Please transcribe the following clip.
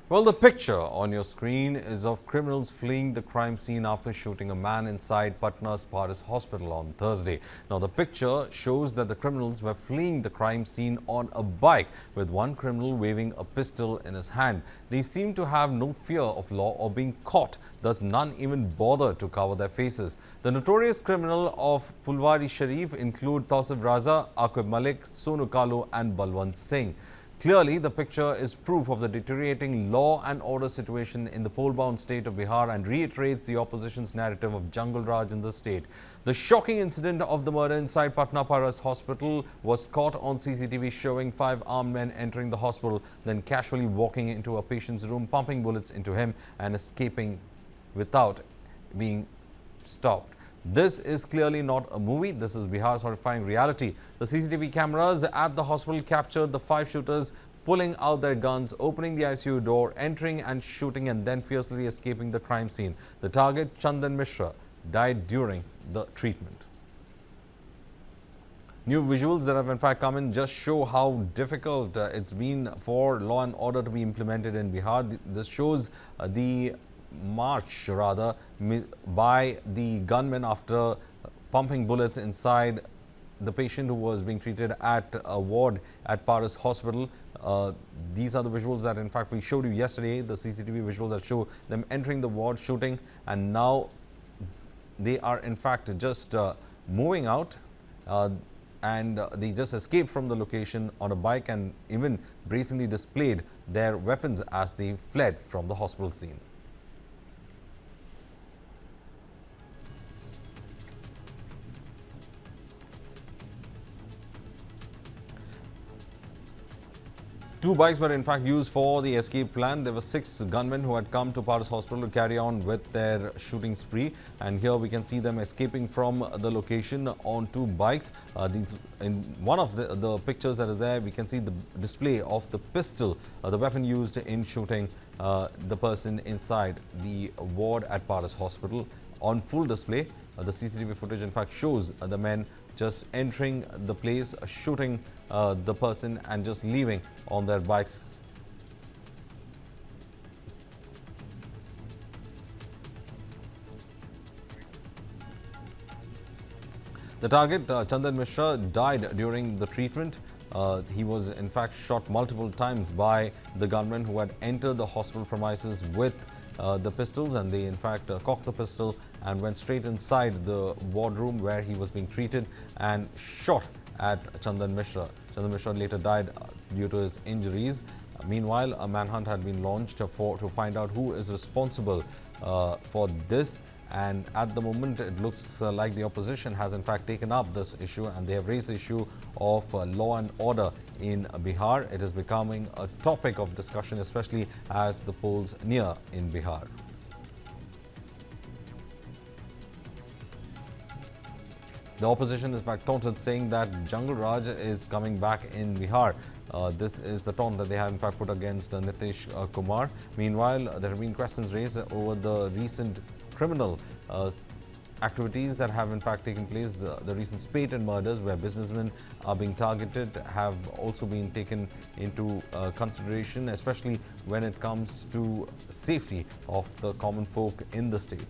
Well, the picture on your screen is of criminals fleeing the crime scene after shooting a man inside Patna Paras Hospital on Thursday. Now, the picture shows that the criminals were fleeing the crime scene on a bike, with one criminal waving a pistol in his hand. They seem to have no fear of law or being caught, thus none even bother to cover their faces. The notorious criminal of Pulwari Sharif include Tausif Raza, Aqib Malik, Sonu Kalu and Balwant Singh. Clearly, the picture is proof of the deteriorating law and order situation in the poll-bound state of Bihar and reiterates the opposition's narrative of Jungle Raj in the state. The shocking incident of the murder inside Patna Paras Hospital was caught on CCTV, showing 5 armed men entering the hospital, then casually walking into a patient's room, pumping bullets into him and escaping without being stopped. This is clearly not a movie. This is Bihar's horrifying reality. The CCTV cameras at the hospital captured the 5 shooters pulling out their guns, opening the ICU door, entering and shooting, and then fiercely escaping the crime scene. The target, Chandan Mishra, died during the treatment. New visuals that have in fact come in just show how difficult it's been for law and order to be implemented in Bihar. This shows the march by the gunmen after pumping bullets inside the patient who was being treated at a ward at Paras Hospital. These are the visuals that in fact we showed you yesterday, the CCTV visuals that show them entering the ward, shooting, and now they are in fact just moving out and they just escaped from the location on a bike and even brazenly displayed their weapons as they fled from the hospital scene. Two bikes were in fact used for the escape plan. There were 6 gunmen who had come to Paras Hospital to carry on with their shooting spree. And here we can see them escaping from the location on 2 bikes. In one of the pictures that is there, we can see the display of the pistol, the weapon used in shooting the person inside the ward at Paras Hospital on full display. The CCTV footage in fact shows the men just entering the place, shooting the person and just leaving on their bikes. The target, Chandan Mishra, died during the treatment. He was in fact shot multiple times by the gunmen who had entered the hospital premises with the pistols, and they in fact cocked the pistol and went straight inside the wardroom where he was being treated and shot at Chandan Mishra. Chandan Mishra later died due to his injuries. Meanwhile, a manhunt had been launched to find out who is responsible for this. And at the moment, it looks like the opposition has in fact taken up this issue, and they have raised the issue of law and order in Bihar. It is becoming a topic of discussion, especially as the polls near in Bihar. The opposition is in fact taunted, saying that Jungle Raj is coming back in Bihar. This is the taunt that they have in fact put against Nitish Kumar. Meanwhile, there have been questions raised over the recent criminal activities that have in fact taken place. The recent spate and murders where businessmen are being targeted have also been taken into consideration, especially when it comes to safety of the common folk in the state.